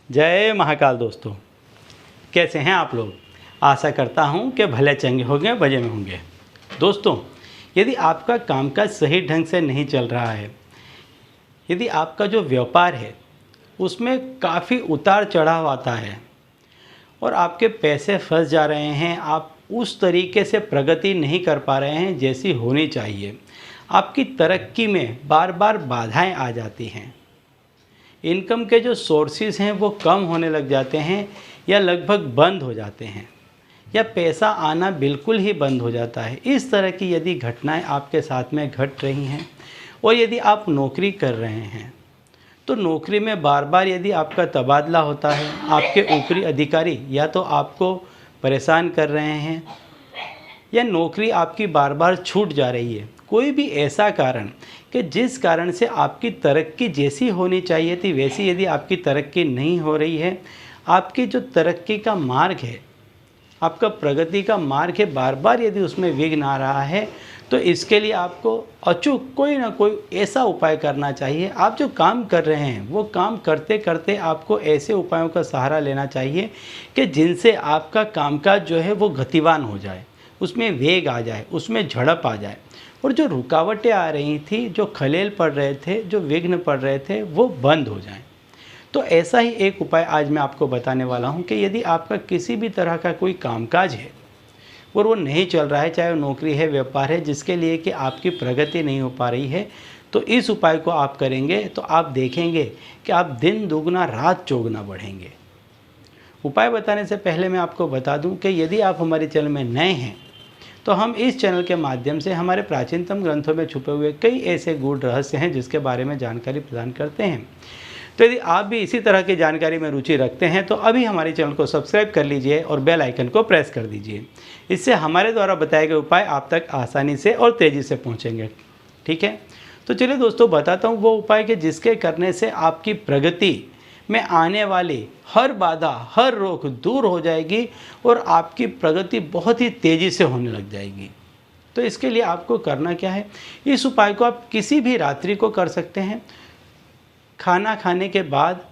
जय महाकाल दोस्तों, कैसे हैं आप लोग। आशा करता हूं कि भले चंगे होंगे, मजे में होंगे। दोस्तों, यदि आपका कामकाज सही ढंग से नहीं चल रहा है, यदि आपका जो व्यापार है उसमें काफ़ी उतार चढ़ाव आता है और आपके पैसे फंस जा रहे हैं, आप उस तरीके से प्रगति नहीं कर पा रहे हैं जैसी होनी चाहिए, आपकी तरक्की में बार बार बाधाएं आ जाती हैं, इनकम के जो सोर्सेज हैं वो कम होने लग जाते हैं या लगभग बंद हो जाते हैं या पैसा आना बिल्कुल ही बंद हो जाता है। इस तरह की यदि घटनाएं आपके साथ में घट रही हैं और यदि आप नौकरी कर रहे हैं तो नौकरी में बार बार यदि आपका तबादला होता है, आपके ऊपरी अधिकारी या तो आपको परेशान कर रहे हैं या नौकरी आपकी बार बार छूट जा रही है, कोई भी ऐसा कारण कि जिस कारण से आपकी तरक्की जैसी होनी चाहिए थी वैसी यदि आपकी तरक्की नहीं हो रही है, आपकी जो तरक्की का मार्ग है, आपका प्रगति का मार्ग है, बार बार यदि उसमें विघ्न आ रहा है, तो इसके लिए आपको अचूक कोई ना कोई ऐसा उपाय करना चाहिए। आप जो काम कर रहे हैं वो काम करते करते आपको ऐसे उपायों का सहारा लेना चाहिए कि जिनसे आपका कामकाज जो है वो गतिवान हो जाए, उसमें वेग आ जाए, उसमें झड़प आ जाए और जो रुकावटें आ रही थी, जो खलेल पड़ रहे थे, जो विघ्न पड़ रहे थे, वो बंद हो जाएं। तो ऐसा ही एक उपाय आज मैं आपको बताने वाला हूं कि यदि आपका किसी भी तरह का कोई कामकाज है और वो नहीं चल रहा है, चाहे वो नौकरी है, व्यापार है, जिसके लिए कि आपकी प्रगति नहीं हो पा रही है, तो इस उपाय को आप करेंगे तो आप देखेंगे कि आप दिन दुगना रात चौगुना बढ़ेंगे। उपाय बताने से पहले मैं आपको बता दूं कि यदि आप हमारे चैनल में नए हैं तो हम इस चैनल के माध्यम से हमारे प्राचीनतम ग्रंथों में छुपे हुए कई ऐसे गूढ़ रहस्य हैं जिसके बारे में जानकारी प्रदान करते हैं। तो यदि आप भी इसी तरह की जानकारी में रुचि रखते हैं तो अभी हमारे चैनल को सब्सक्राइब कर लीजिए और बेल आइकन को प्रेस कर दीजिए। इससे हमारे द्वारा बताए गए उपाय आप तक आसानी से और तेज़ी से पहुँचेंगे। ठीक है, तो चलिए दोस्तों, बताता हूँ वो उपाय के जिसके करने से आपकी प्रगति में आने वाली हर बाधा, हर रोक दूर हो जाएगी और आपकी प्रगति बहुत ही तेज़ी से होने लग जाएगी। तो इसके लिए आपको करना क्या है, इस उपाय को आप किसी भी रात्रि को कर सकते हैं, खाना खाने के बाद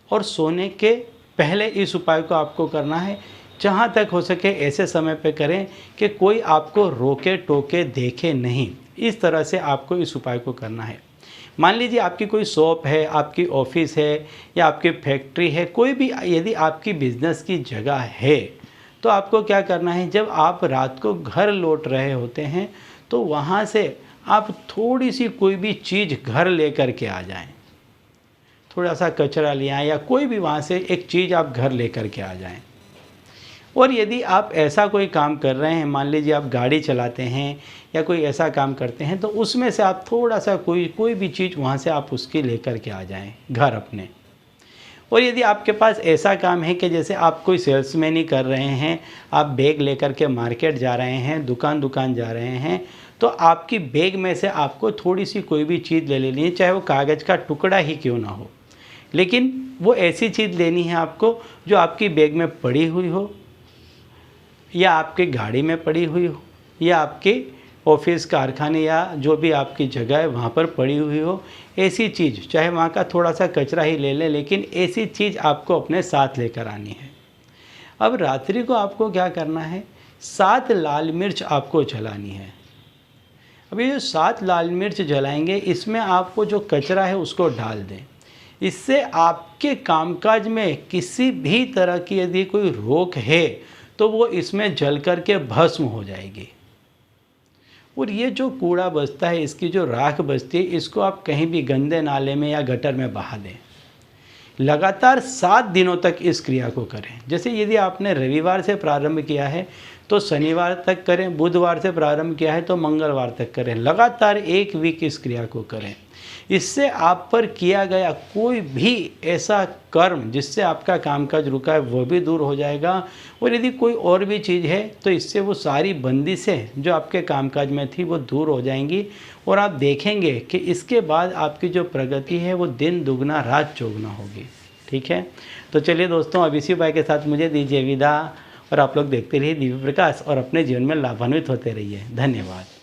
और सोने के पहले इस उपाय को आपको करना है। जहाँ तक हो सके ऐसे समय पे करें कि कोई आपको रोके टोके देखे नहीं, इस तरह से आपको इस उपाय को करना है। मान लीजिए आपकी कोई शॉप है, आपकी ऑफिस है या आपकी फैक्ट्री है, कोई भी यदि आपकी बिजनेस की जगह है, तो आपको क्या करना है, जब आप रात को घर लौट रहे होते हैं तो वहाँ से आप थोड़ी सी कोई भी चीज़ घर लेकर के आ जाएं, थोड़ा सा कचरा ले आएं या कोई भी वहाँ से एक चीज़ आप घर लेकर के आ जाएं। और यदि आप ऐसा कोई काम कर रहे हैं, मान लीजिए आप गाड़ी चलाते हैं या कोई ऐसा काम करते हैं, तो उसमें से आप थोड़ा सा कोई भी चीज़ वहाँ से आप उसकी लेकर के आ जाएं घर अपने। और यदि आपके पास ऐसा काम है कि जैसे आप कोई सेल्समैन ही कर रहे हैं, आप बैग लेकर के मार्केट जा रहे हैं, दुकान दुकान जा रहे हैं, तो आपकी बैग में से आपको थोड़ी सी कोई भी चीज़ ले लेनी है, चाहे वो कागज़ का टुकड़ा ही क्यों ना हो, लेकिन वो ऐसी चीज़ लेनी है आपको जो आपकी बैग में पड़ी हुई हो या आपकी गाड़ी में पड़ी हुई हो या आपके ऑफिस, कारखाने या जो भी आपकी जगह है वहाँ पर पड़ी हुई हो। ऐसी चीज़, चाहे वहाँ का थोड़ा सा कचरा ही ले लें, लेकिन ऐसी चीज़ आपको अपने साथ लेकर आनी है। अब रात्रि को आपको क्या करना है, 7 लाल मिर्च आपको जलानी है। अब ये जो 7 लाल मिर्च जलाएंगे, इसमें आपको जो कचरा है उसको डाल दें। इससे आपके कामकाज में किसी भी तरह की यदि कोई रोक है तो वो इसमें जल कर के भस्म हो जाएगी। और ये जो कूड़ा बचता है, इसकी जो राख बचती है, इसको आप कहीं भी गंदे नाले में या गटर में बहा दें। लगातार 7 दिनों तक इस क्रिया को करें। जैसे यदि आपने रविवार से प्रारंभ किया है तो शनिवार तक करें, बुधवार से प्रारंभ किया है तो मंगलवार तक करें। लगातार 1 वीक इस क्रिया को करें। इससे आप पर किया गया कोई भी ऐसा कर्म जिससे आपका कामकाज रुका है वो भी दूर हो जाएगा। और यदि कोई और भी चीज़ है तो इससे वो सारी बंदिशें जो आपके कामकाज में थी वो दूर हो जाएंगी और आप देखेंगे कि इसके बाद आपकी जो प्रगति है वो दिन दुगना रात चौगुना होगी। ठीक है, तो चलिए दोस्तों, अब इसी उपाय के साथ मुझे दीजिए विदा और आप लोग देखते रहिए दिव्य प्रकाश और अपने जीवन में लाभान्वित होते रहिए। धन्यवाद।